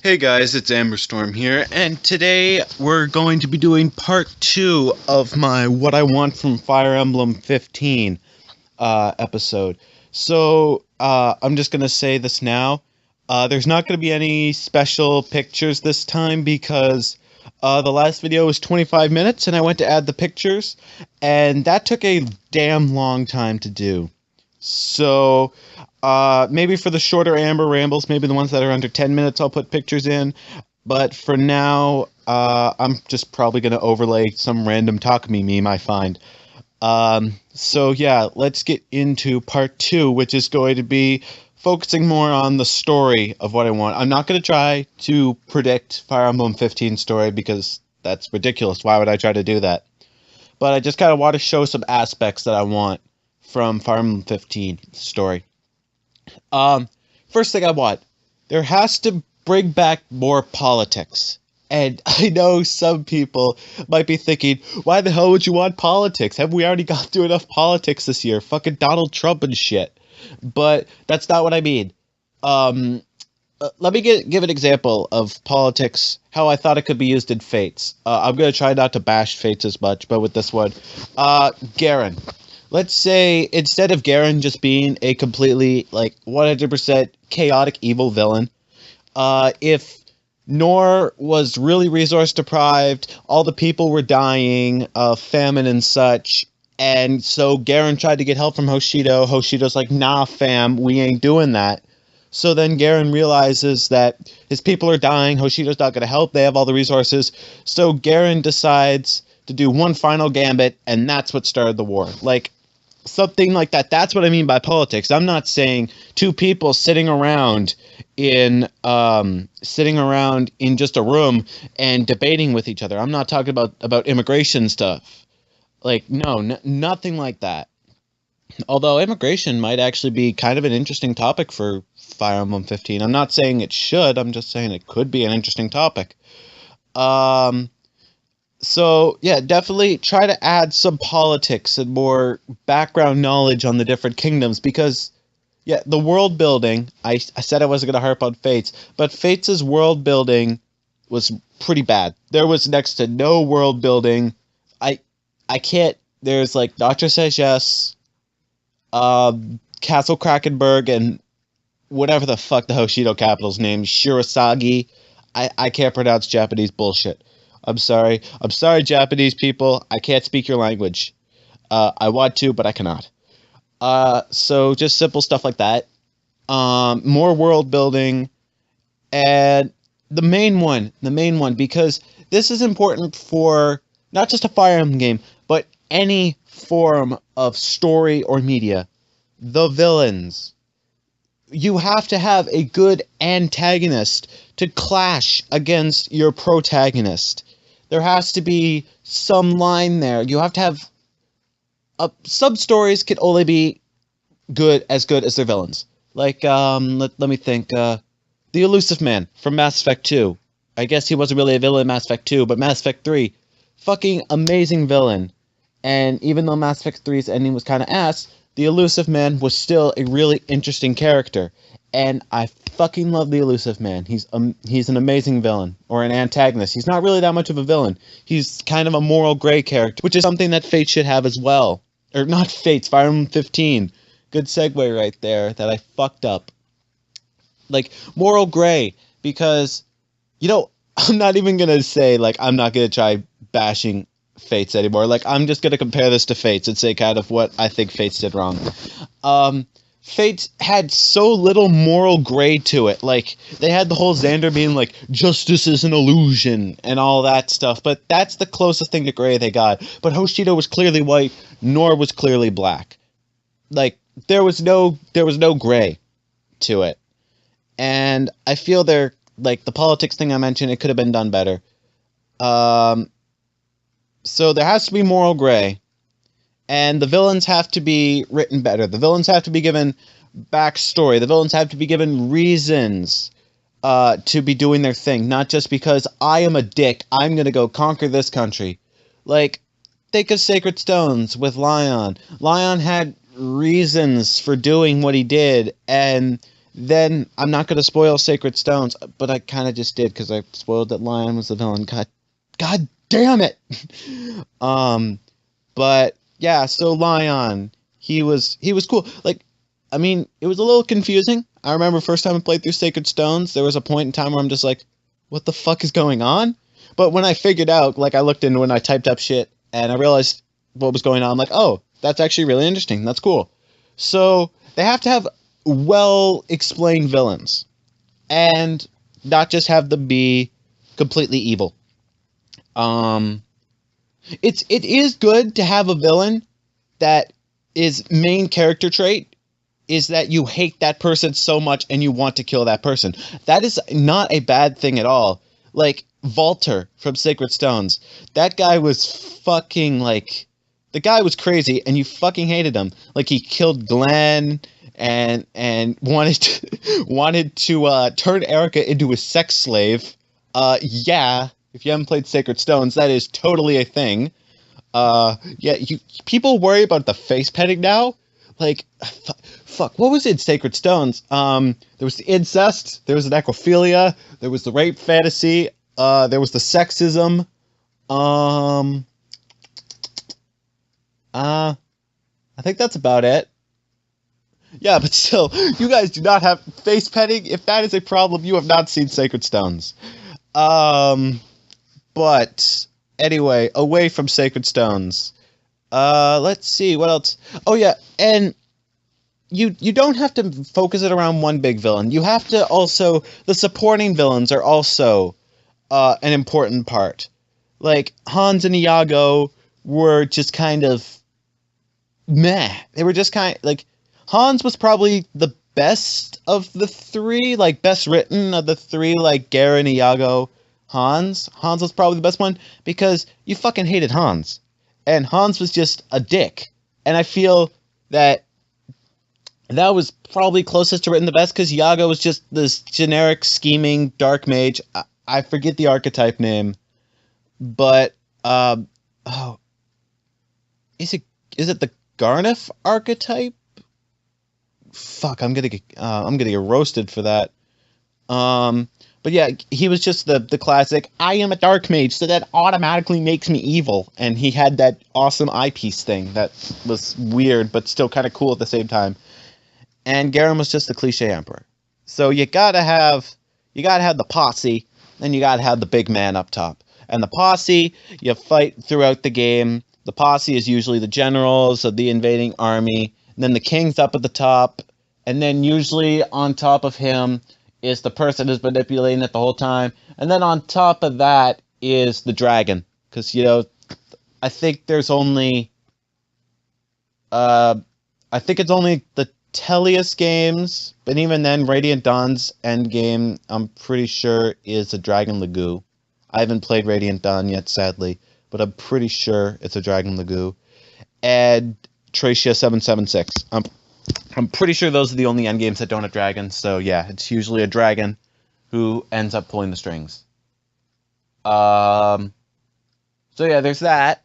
Hey guys, it's Amberstorm here, and today we're going to be doing part 2 of my What I Want from Fire Emblem 15 episode. So, I'm just going to say this now. There's not going to be any special pictures this time because the last video was 25 minutes and I went to add the pictures, and that took a damn long time to do. So, maybe for the shorter Amber Rambles, maybe the ones that are under 10 minutes, I'll put pictures in. But for now, I'm just probably going to overlay some random Takumi meme I find. So yeah, let's get into part 2, which is going to be focusing more on the story of what I want. I'm not going to try to predict Fire Emblem 15 story because that's ridiculous. Why would I try to do that? But I just kind of want to show some aspects that I want from Fire Emblem 15 story. First thing I want, there has to bring back more politics. And I know some people might be thinking, why the hell would you want politics? Have we already gone through enough politics this year? Fucking Donald Trump and shit. But that's not what I mean. Let me give an example of politics, how I thought it could be used in Fates. I'm going to try not to bash Fates as much, but with this one. Garen. Let's say, instead of Garen just being a completely, 100% chaotic evil villain, if Nor was really resource deprived, all the people were dying of famine and such, and so Garen tried to get help from Hoshido. Hoshido's like, nah fam, we ain't doing that. So then Garen realizes that his people are dying, Hoshido's not going to help, they have all the resources, so Garen decides to do one final gambit, and that's what started the war. Something like that. That's what I mean by politics. I'm not saying two people sitting around in just a room and debating with each other. I'm not talking about immigration stuff. Nothing like that. Although immigration might actually be kind of an interesting topic for Fire Emblem 15. I'm not saying it should. I'm just saying it could be an interesting topic. So, yeah, definitely try to add some politics and more background knowledge on the different kingdoms because, yeah, the world building, I said I wasn't going to harp on Fates, but Fates' world building was pretty bad. There was next to no world building. I can't, there's Doctor Says Yes, Castle Krakenberg, and whatever the fuck the Hoshido capital's name, Shirasagi. I can't pronounce Japanese bullshit. I'm sorry, Japanese people. I can't speak your language. I want to, but I cannot. So just simple stuff like that. More world building. And the main one, because this is important for not just a Fire Emblem game, but any form of story or media. The villains. You have to have a good antagonist to clash against your protagonist. There has to be some line there. You have to have... some stories can only be good as their villains. Let me think. The Elusive Man from Mass Effect 2. I guess he wasn't really a villain in Mass Effect 2, but Mass Effect 3. Fucking amazing villain. And even though Mass Effect 3's ending was kind of ass, the Elusive Man was still a really interesting character. And I fucking love the Elusive Man. He's an amazing villain, or an antagonist. He's not really that much of a villain. He's kind of a moral gray character, which is something that Fate should have as well. Or not Fates, Fire Emblem 15. Good segue right there that I fucked up. Moral gray, because, I'm not even going to say, I'm not going to try bashing Fates anymore. I'm just going to compare this to Fates and say kind of what I think Fates did wrong. Fates had so little moral gray to it. They had the whole Xander being justice is an illusion and all that stuff, but that's the closest thing to gray they got. But Hoshido was clearly white, Nor was clearly black. There was no gray to it. And I feel the politics thing I mentioned, it could have been done better. So there has to be moral gray. And the villains have to be written better. The villains have to be given backstory. The villains have to be given reasons to be doing their thing. Not just because I am a dick, I'm going to go conquer this country. Think of Sacred Stones with Lion. Lion had reasons for doing what he did. And then I'm not going to spoil Sacred Stones, but I kind of just did because I spoiled that Lion was the villain. God damn it! But yeah, so Lion, he was cool. Like, I mean, it was a little confusing. I remember first time I played through Sacred Stones, there was a point in time where I'm just like, what the fuck is going on? But when I figured out, like, I looked into it and I typed up shit and I realized what was going on. I'm like, oh, that's actually really interesting. That's cool. So they have to have well explained villains and not just have them be completely evil. It is good to have a villain that is main character trait is that you hate that person so much and you want to kill that person. That is not a bad thing at all. Like Volter from Sacred Stones. That guy was fucking like... The guy was crazy and you fucking hated him. Like he killed Glenn and wanted to turn Erica into a sex slave. Yeah, if you haven't played Sacred Stones, that is totally a thing. Yeah, people worry about the face petting now. Like, fuck, what was in Sacred Stones? There was the incest, there was the necrophilia, there was the rape fantasy, there was the sexism, I think that's about it. Yeah, but still, you guys do not have face petting. If that is a problem, you have not seen Sacred Stones. But anyway, away from Sacred Stones. Let's see, what else? Oh yeah, and you don't have to focus it around one big villain. You have to also... The supporting villains are also an important part. Like, Hans and Iago were just kind of... meh. They were just kind of... Like, Hans was probably the best of the three. Like, best written of the three. Like, Garen, Iago, Hans. Hans was probably the best one because you fucking hated Hans. And Hans was just a dick. And I feel that was probably closest to written the best because Iago was just this generic scheming dark mage. I forget the archetype name. But, is it the Garneth archetype? Fuck, I'm gonna get roasted for that. But yeah, he was just the classic, I am a dark mage, so that automatically makes me evil. And he had that awesome eyepiece thing that was weird, but still kind of cool at the same time. And Garen was just the cliche emperor. So you gotta have the posse, and you gotta have the big man up top. And the posse, you fight throughout the game. The posse is usually the generals of the invading army. And then the king's up at the top. And then usually on top of him is the person who's manipulating it the whole time. And then on top of that is the dragon. Because, you know, I think there's only... I think it's only the Tellius games. But even then, Radiant Dawn's endgame, I'm pretty sure, is a Dragon Lagoo. I haven't played Radiant Dawn yet, sadly. But I'm pretty sure it's a Dragon Lagoo. And Tracia 776. I'm pretty sure those are the only endgames that don't have dragons. So yeah, it's usually a dragon who ends up pulling the strings. So yeah, there's that.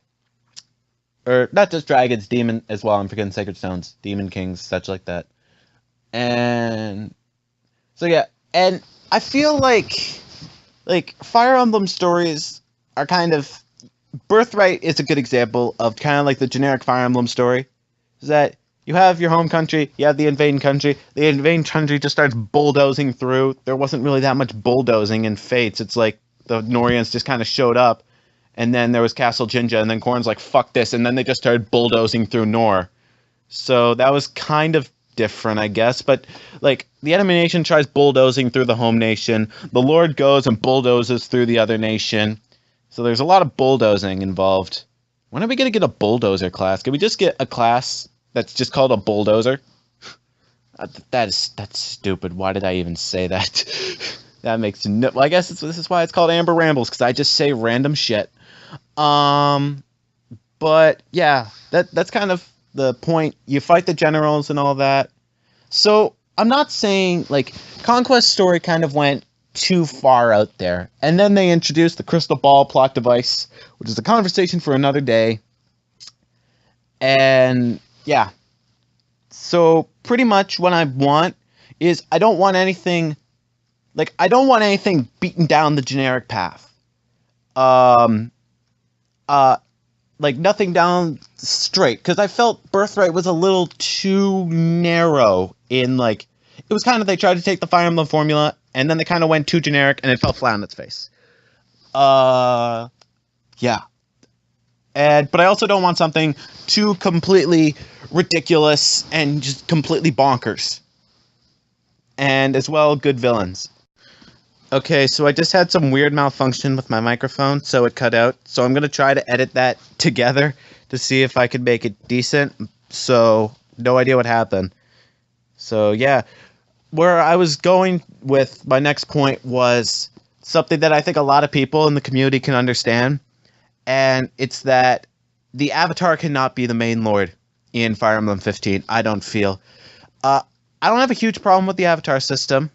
Or not just dragons, demon as well. I'm forgetting Sacred Stones, demon kings, such like that. And so yeah, and I feel like Fire Emblem stories are kind of... Birthright is a good example of kind of like the generic Fire Emblem story. Is that you have your home country, you have the invading country. The invading country just starts bulldozing through. There wasn't really that much bulldozing in Fates. It's like the Norians just kind of showed up, and then there was Castle Jinja, and then Korn's like, fuck this, and then they just started bulldozing through Nor. So that was kind of different, I guess. But like the enemy nation tries bulldozing through the home nation. The Lord goes and bulldozes through the other nation. So there's a lot of bulldozing involved. When are we going to get a bulldozer class? Can we just get a class that's just called a bulldozer? That's stupid. Why did I even say that? That makes no... Well, I guess this is why it's called Amber Rambles, because I just say random shit. But yeah, that's kind of the point. You fight the generals and all that. So I'm not saying, like, Conquest Story kind of went too far out there. And then they introduced the crystal ball plot device, which is a conversation for another day. And yeah. So pretty much what I want is I don't want anything, like, I don't want anything beaten down the generic path. Like, nothing down straight, because I felt Birthright was a little too narrow in, like, it was kind of, they tried to take the Fire Emblem formula, and then they kind of went too generic, and it fell flat on its face. Yeah. But I also don't want something too completely ridiculous and just completely bonkers. And as well, good villains. Okay, so I just had some weird malfunction with my microphone, so it cut out. So I'm going to try to edit that together to see if I can make it decent. So, no idea what happened. So, yeah. Where I was going with my next point was something that I think a lot of people in the community can understand. And it's that the Avatar cannot be the main lord in Fire Emblem 15, I don't feel. I don't have a huge problem with the Avatar system.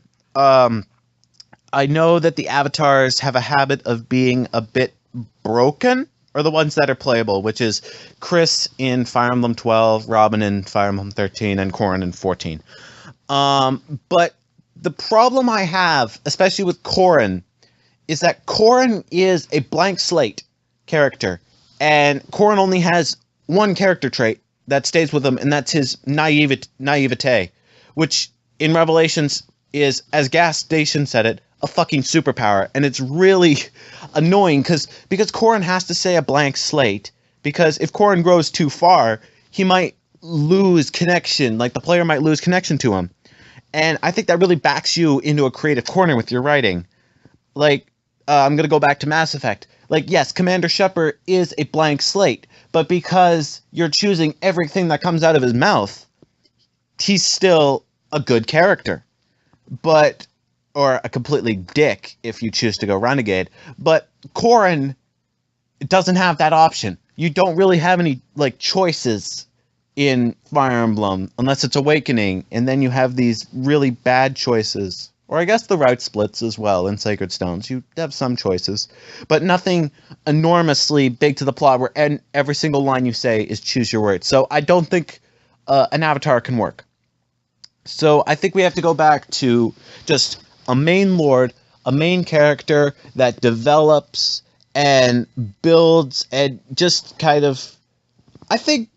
I know that the avatars have a habit of being a bit broken, or the ones that are playable, which is Chris in Fire Emblem 12, Robin in Fire Emblem 13, and Corrin in 14. But the problem I have, especially with Corrin, is that Corrin is a blank slate character, and Corrin only has one character trait that stays with him, and that's his naivete, which in Revelations is, as Gas Station said it, a fucking superpower, and it's really annoying because Corrin has to say a blank slate, because if Corrin grows too far, he might lose connection, like the player might lose connection to him, and I think that really backs you into a creative corner with your writing. Like, I'm gonna go back to Mass Effect. Like, yes, Commander Shepard is a blank slate, but because you're choosing everything that comes out of his mouth, he's still a good character. But, or a completely dick if you choose to go renegade. But Corrin doesn't have that option. You don't really have any, like, choices in Fire Emblem, unless it's Awakening, and then you have these really bad choices. Or I guess the route splits as well in Sacred Stones. You have some choices, but nothing enormously big to the plot where every single line you say is choose your words. So I don't think an Avatar can work. So I think we have to go back to just a main lord, a main character that develops and builds and just kind of, I think,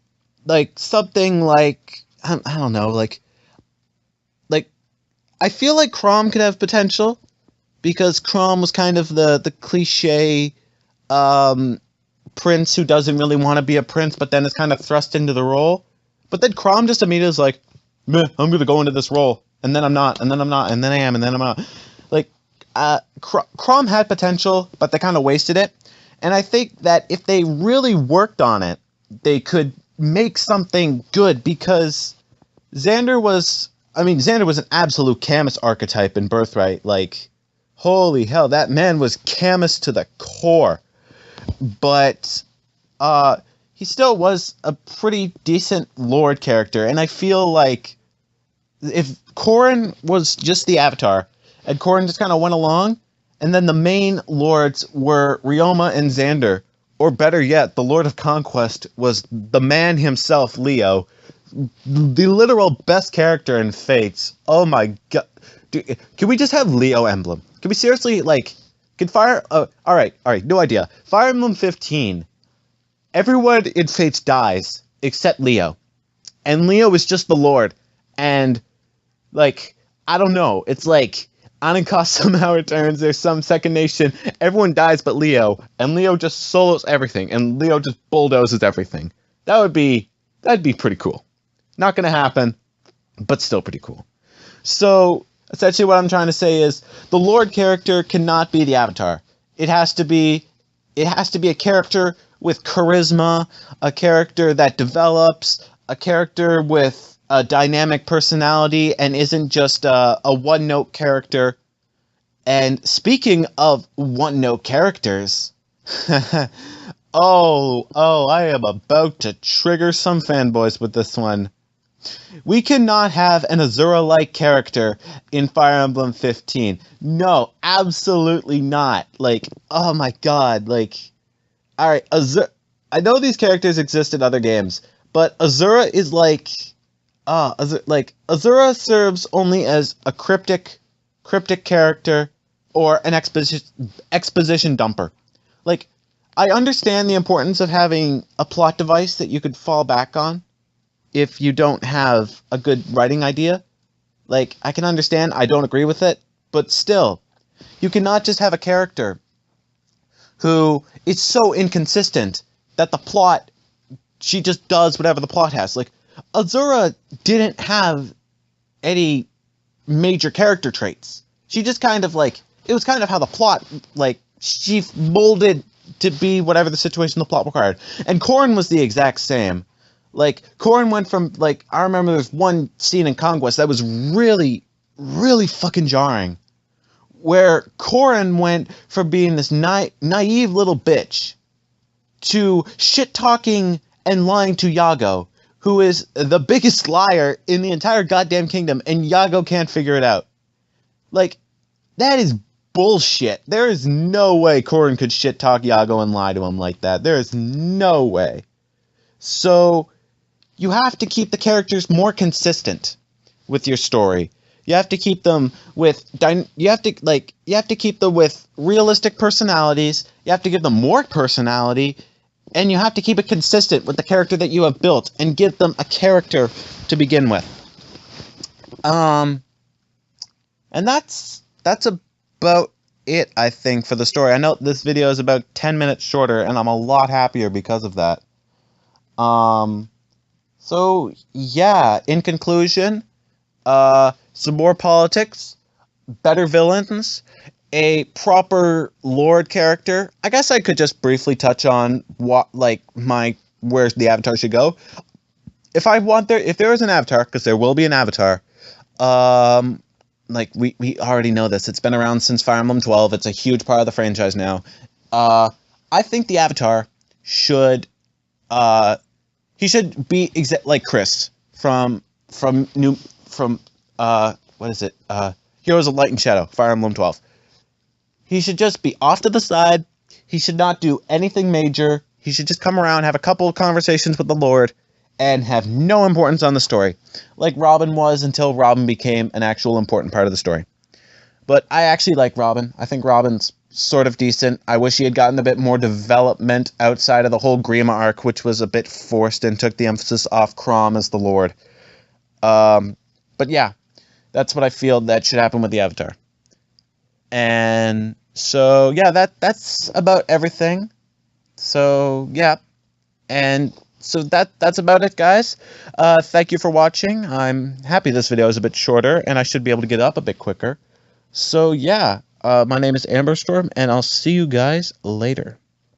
like, something like, I don't know, like, I feel like Chrom could have potential, because Chrom was kind of the cliche prince who doesn't really want to be a prince, but then is kind of thrust into the role. But then Chrom just immediately is like, meh, I'm going to go into this role, and then I'm not, and then I'm not, and then I am, and then I'm not. Like, Chrom had potential, but they kind of wasted it. And I think that if they really worked on it, they could make something good, because Xander was an absolute Camus archetype in Birthright. Like, holy hell, that man was Camus to the core. But he still was a pretty decent Lord character, and I feel like if Corrin was just the Avatar, and Corrin just kind of went along, and then the main Lords were Ryoma and Xander, or better yet, the Lord of Conquest was the man himself, Leo, the literal best character in Fates. Oh my god. Dude, can we just have Leo emblem? Can we seriously, like, alright, no idea. Fire Emblem 15, everyone in Fates dies except Leo. And Leo is just the Lord. And, like, I don't know. It's like, Anankos somehow returns, there's some second nation, everyone dies but Leo, and Leo just solos everything, and Leo just bulldozes everything. That'd be pretty cool. Not gonna happen, but still pretty cool. So, essentially what I'm trying to say is, the Lord character cannot be the Avatar. It has to be a character with charisma, a character that develops, a character with a dynamic personality, and isn't just a one-note character. And speaking of one-note characters, I am about to trigger some fanboys with this one. We cannot have an Azura-like character in Fire Emblem 15. No, absolutely not. Like, oh my god, like, alright, Azura, I know these characters exist in other games, but Azura is like like Azura serves only as a cryptic character or an exposition dumper. Like, I understand the importance of having a plot device that you could fall back on if you don't have a good writing idea. Like, I can understand, I don't agree with it, but still, you cannot just have a character who is so inconsistent that the plot, she just does whatever the plot has. Like, Azura didn't have any major character traits. She just kind of, like, it was kind of how the plot, like, she molded to be whatever the situation the plot required. And Corrin was the exact same. Like, Corrin went from, like, I remember there was one scene in Conquest that was really, really fucking jarring, where Corrin went from being this naive little bitch to shit-talking and lying to Yago, who is the biggest liar in the entire goddamn kingdom, and Yago can't figure it out. Like, that is bullshit. There is no way Corrin could shit-talk Yago and lie to him like that. There is no way. So, you have to keep the characters more consistent with your story. You have to keep them with you have to keep them with realistic personalities. You have to give them more personality, and you have to keep it consistent with the character that you have built and give them a character to begin with. And that's about it, I think, for the story. I know this video is about 10 minutes shorter, and I'm a lot happier because of that. So yeah, in conclusion, some more politics, better villains, a proper Lord character. I guess I could just briefly touch on what, like, where the Avatar should go. If there is an Avatar, because there will be an Avatar, like, we already know this. It's been around since Fire Emblem 12. It's a huge part of the franchise now. I think the Avatar should, he should be like Chris from what is it? Heroes of Light and Shadow, Fire Emblem 12. He should just be off to the side. He should not do anything major. He should just come around, have a couple of conversations with the Lord, and have no importance on the story, like Robin was until Robin became an actual important part of the story. But I actually like Robin. I think Robin's sort of decent. I wish he had gotten a bit more development outside of the whole Grima arc, which was a bit forced and took the emphasis off Crom as the Lord. But yeah, that's what I feel that should happen with the Avatar. And so yeah, that's about everything. So yeah, and so that's about it, guys. Thank you for watching. I'm happy this video is a bit shorter, and I should be able to get up a bit quicker. So yeah, my name is Amberstorm, and I'll see you guys later.